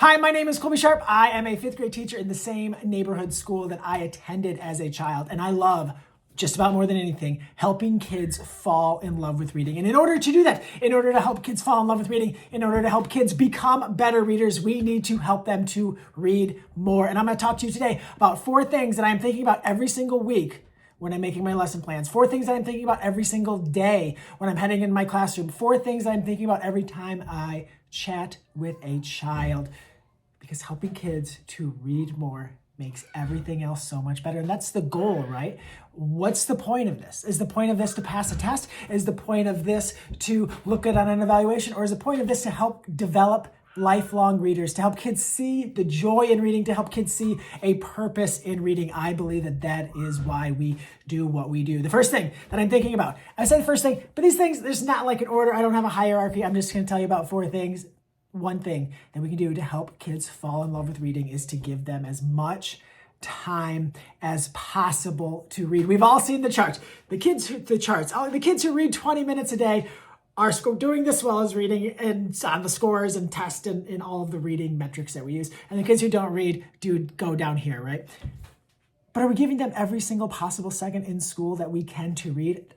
Hi, my name is Colby Sharp. I am a fifth grade teacher in the same neighborhood school that I attended as a child. And I love, just about more than anything, helping kids fall in love with reading. And in order to do that, in order to help kids fall in love with reading, in order to help kids become better readers, we need to help them to read more. And I'm going to talk to you today about 4 things that I'm thinking about every single week when I'm making my lesson plans, 4 things that I'm thinking about every single day when I'm heading in my classroom, 4 things that I'm thinking about every time I chat with a child. Because helping kids to read more makes everything else so much better. And that's the goal, right? What's the point of this? Is the point of this to pass a test? Is the point of this to look good on an evaluation? Or is the point of this to help develop lifelong readers, to help kids see the joy in reading, to help kids see a purpose in reading? I believe that that is why we do what we do. The first thing that I'm thinking about, I say the first thing, but these things, there's not like an order. I don't have a hierarchy. I'm just going to tell you about 4 things. One thing that we can do to help kids fall in love with reading is to give them as much time as possible to read. We've all seen the charts. The kids who read 20 minutes a day are doing this well as reading and on the scores and tests and all of the reading metrics that we use. And the kids who don't read do go down here, right? But are we giving them every single possible second in school that we can to read?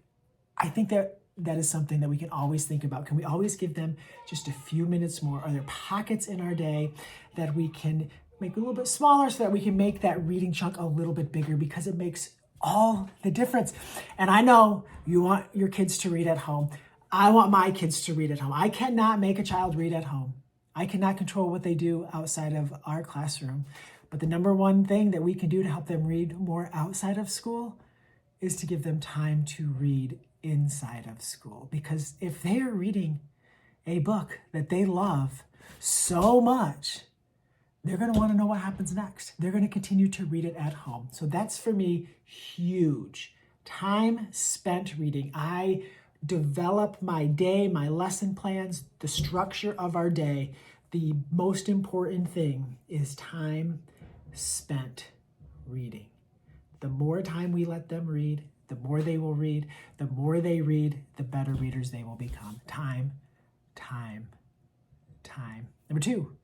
I think that is something that we can always think about. Can we always give them just a few minutes more? Are there pockets in our day that we can make a little bit smaller so that we can make that reading chunk a little bit bigger? Because it makes all the difference. And I know you want your kids to read at home. I want my kids to read at home. I cannot make a child read at home. I cannot control what they do outside of our classroom. But the number one thing that we can do to help them read more outside of school is to give them time to read inside of school. Because if they are reading a book that they love so much, they're going to want to know what happens next. They're going to continue to read it at home. So that's, for me, huge. Time spent reading. I develop my day, my lesson plans, the structure of our day. The most important thing is time spent reading. The more time we let them read, the more they will read. The more they read, the better readers they will become. Time. Number 2,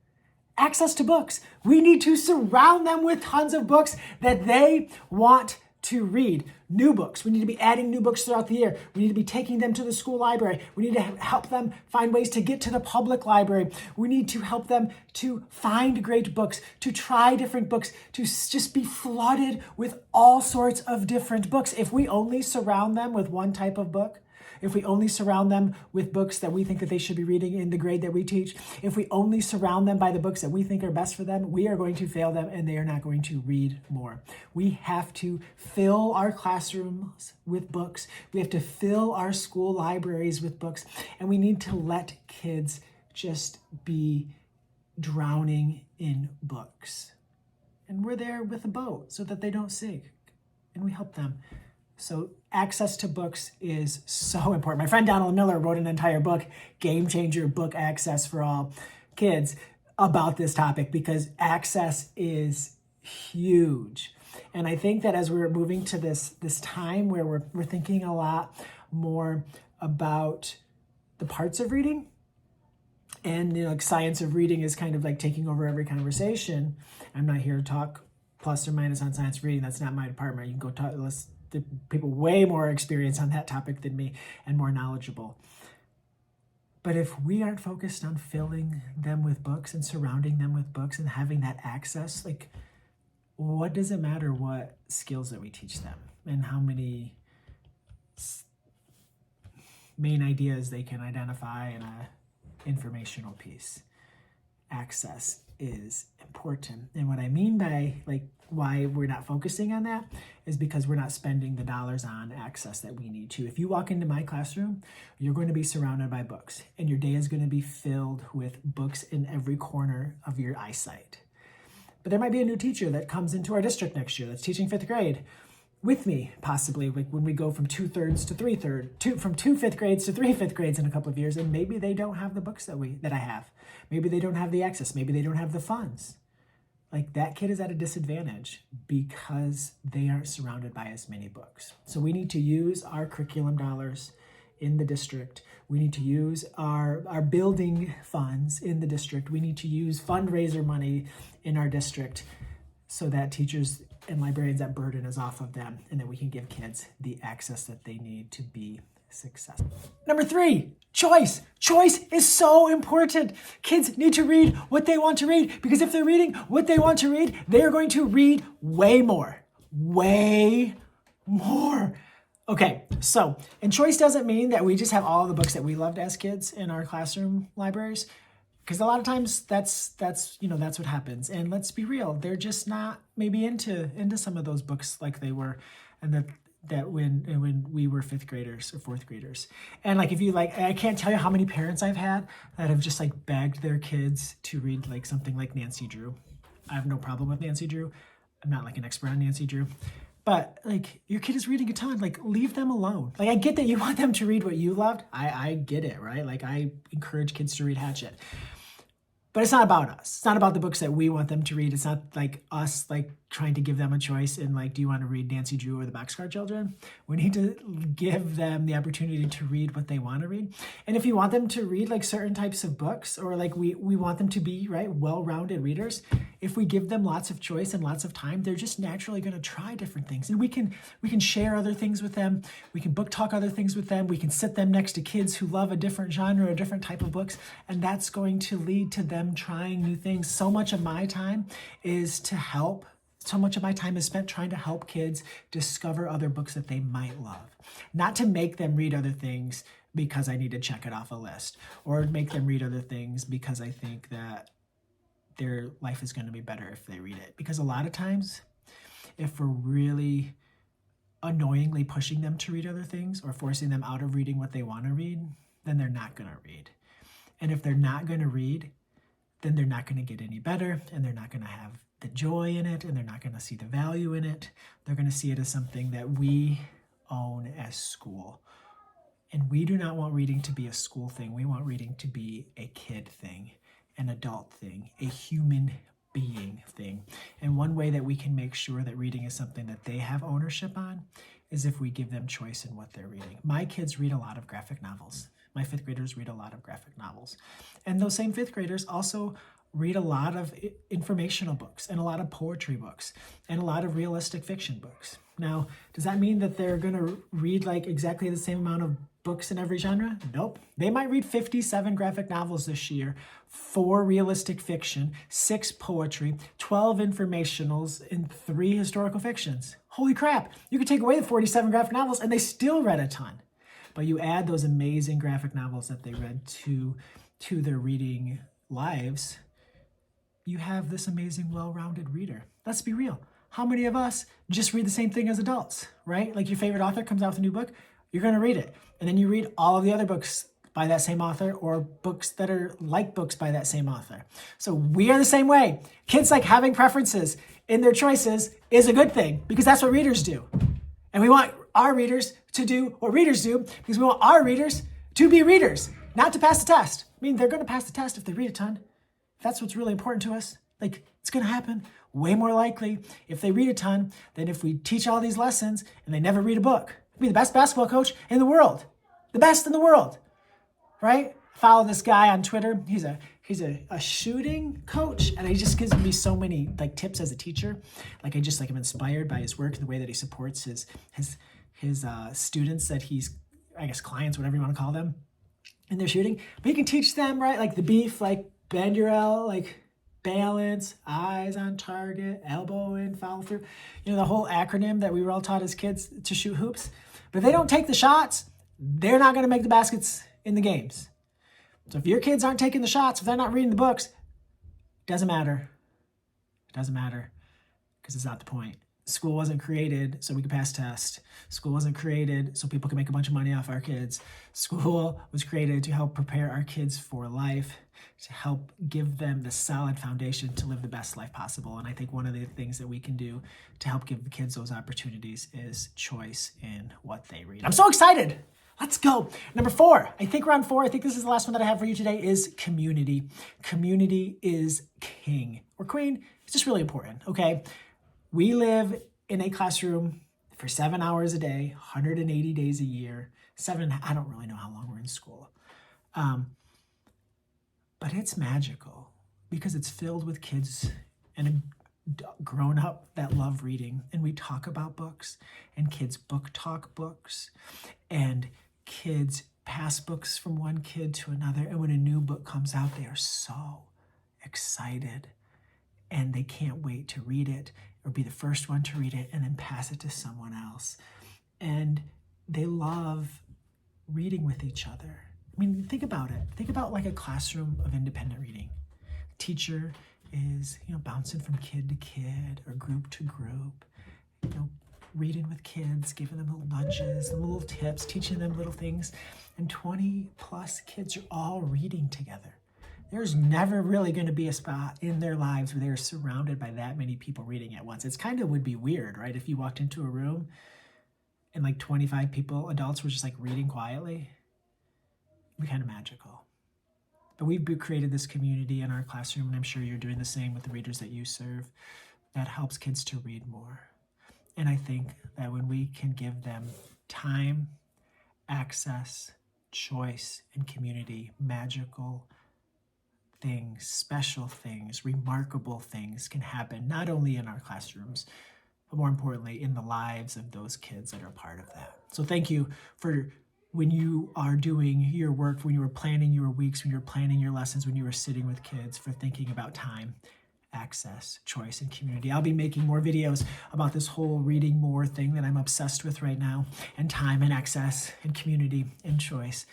access to books. We need to surround them with tons of books that they want to read. New books. We need to be adding new books throughout the year. We need to be taking them to the school library. We need to help them find ways to get to the public library. We need to help them to find great books, to try different books, to just be flooded with all sorts of different books. If we only surround them with one type of book, if we only surround them with books that we think that they should be reading in the grade that we teach, if we only surround them by the books that we think are best for them, we are going to fail them and they are not going to read more. We have to fill our classrooms with books. We have to fill our school libraries with books. And we need to let kids just be drowning in books. And we're there with a boat so that they don't sink. And we help them. So access to books is so important. My friend Donald Miller wrote an entire book, Game Changer Book Access for All Kids, about this topic because access is huge. And I think that as we're moving to this time where we're thinking a lot more about the parts of reading, and like science of reading is kind of like taking over every conversation. I'm not here to talk plus or minus on science of reading. That's not my department. You can go talk to the people way more experienced on that topic than me and more knowledgeable. But if we aren't focused on filling them with books and surrounding them with books and having that access, like, what does it matter what skills that we teach them and how many main ideas they can identify in a informational piece? Access is important. And what I mean by why we're not focusing on that is because we're not spending the dollars on access that we need to. If you walk into my classroom, you're going to be surrounded by books and your day is going to be filled with books in every corner of your eyesight. But there might be a new teacher that comes into our district next year that's teaching 5th grade with me, possibly, like when we go from 2/3 to 3/3, from 2 5th grades to 3 5th grades in a couple of years, and maybe they don't have the books that I have. Maybe they don't have the access. Maybe they don't have the funds. Like, that kid is at a disadvantage because they aren't surrounded by as many books. So we need to use our curriculum dollars in the district. We need to use our building funds in the district. We need to use fundraiser money in our district so that teachers and librarians, that burden is off of them, and that we can give kids the access that they need to be successful. Number 3, choice. Choice is so important. Kids need to read what they want to read, because if they're reading what they want to read, they are going to read way more. Way more. Okay, so, and choice doesn't mean that we just have all the books that we loved as kids in our classroom libraries, because a lot of times that's what happens. And let's be real, they're just not maybe into some of those books like they were, and that when we were 5th graders or 4th graders. And like, if you like, I can't tell you how many parents I've had that have just like begged their kids to read like something like Nancy Drew. I have no problem with Nancy Drew. I'm not like an expert on Nancy Drew. But like, your kid is reading a ton, like leave them alone. Like, I get that you want them to read what you loved. I get it, right? Like, I encourage kids to read Hatchet. But it's not about us. It's not about the books that we want them to read. It's not like us like trying to give them a choice and like, do you want to read Nancy Drew or the Boxcar Children? We need to give them the opportunity to read what they want to read. And if you want them to read like certain types of books, or like we want them to be, right, well-rounded readers, if we give them lots of choice and lots of time, they're just naturally going to try different things. And we can share other things with them. We can book talk other things with them. We can sit them next to kids who love a different genre, a different type of books. And that's going to lead to them trying new things. So much of my time is spent trying to help kids discover other books that they might love. Not to make them read other things because I need to check it off a list, or make them read other things because I think that their life is going to be better if they read it. Because a lot of times, if we're really annoyingly pushing them to read other things or forcing them out of reading what they want to read, then they're not going to read. And if they're not going to read, then they're not going to get any better, and they're not going to have the joy in it, and they're not going to see the value in it. They're going to see it as something that we own as school. And we do not want reading to be a school thing. We want reading to be a kid thing, an adult thing, a human being thing. And one way that we can make sure that reading is something that they have ownership on is if we give them choice in what they're reading. My kids read a lot of graphic novels. My 5th graders read a lot of graphic novels. And those same 5th graders also read a lot of informational books, and a lot of poetry books, and a lot of realistic fiction books. Now, does that mean that they're going to read like exactly the same amount of books in every genre? Nope. They might read 57 graphic novels this year, 4 realistic fiction, 6 poetry, 12 informationals, and 3 historical fictions. Holy crap. You could take away the 47 graphic novels and they still read a ton. But you add those amazing graphic novels that they read to their reading lives, you have this amazing, well-rounded reader. Let's be real. How many of us just read the same thing as adults, right? Like, your favorite author comes out with a new book, you're going to read it. And then you read all of the other books by that same author, or books that are like books by that same author. So we are the same way. Kids, like, having preferences in their choices is a good thing, because that's what readers do. And we want our readers to do what readers do, because we want our readers to be readers, not to pass the test. I mean, they're going to pass the test if they read a ton. If that's what's really important to us, like, it's going to happen way more likely if they read a ton than if we teach all these lessons and they never read a book. I'd be the best basketball coach in the world, the best in the world, right? Follow this guy on Twitter. He's a shooting coach, and he just gives me so many like tips as a teacher. Like, I just like am inspired by his work and the way that he supports his students that he's, I guess, clients, whatever you want to call them, in their shooting. But he can teach them, right, like the beef, like bend your L, like balance, eyes on target, elbow in, follow through. You know, the whole acronym that we were all taught as kids to shoot hoops. But if they don't take the shots, they're not going to make the baskets in the games. So if your kids aren't taking the shots, if they're not reading the books, it doesn't matter. It doesn't matter, because it's not the point. School wasn't created so we could pass tests. School wasn't created so people could make a bunch of money off our kids. School was created to help prepare our kids for life, to help give them the solid foundation to live the best life possible. And I think one of the things that we can do to help give the kids those opportunities is choice in what they read. I'm so excited. Let's go. Number 4, I think we're on 4. I think this is the last one that I have for you today, is community. Community is king or queen. It's just really important, okay? We live in a classroom for 7 hours a day, 180 days a year. I don't really know how long we're in school. But it's magical because it's filled with kids and grown up that love reading. And we talk about books, and kids book talk books, and kids pass books from one kid to another. And when a new book comes out, they are so excited and they can't wait to read it or be the first one to read it and then pass it to someone else. And they love reading with each other. I mean, think about it. Think about like a classroom of independent reading. Teacher is, bouncing from kid to kid or group to group, reading with kids, giving them little nudges, little tips, teaching them little things. And 20 plus kids are all reading together. There's never really going to be a spot in their lives where they're surrounded by that many people reading at once. It's kind of would be weird, right? If you walked into a room and like 25 people, adults were just like reading quietly. It'd be kind of magical. But we've created this community in our classroom, and I'm sure you're doing the same with the readers that you serve, that helps kids to read more. And I think that when we can give them time, access, choice, and community, magical things, special things, remarkable things can happen, not only in our classrooms, but more importantly, in the lives of those kids that are part of that. So thank you for when you are doing your work, when you were planning your weeks, when you were planning your lessons, when you were sitting with kids, for thinking about time, access, choice, and community. I'll be making more videos about this whole reading more thing that I'm obsessed with right now, and time and access and community and choice.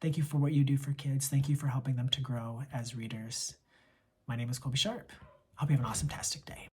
Thank you for what you do for kids. Thank you for helping them to grow as readers. My name is Colby Sharp. I hope you have an awesome-tastic day.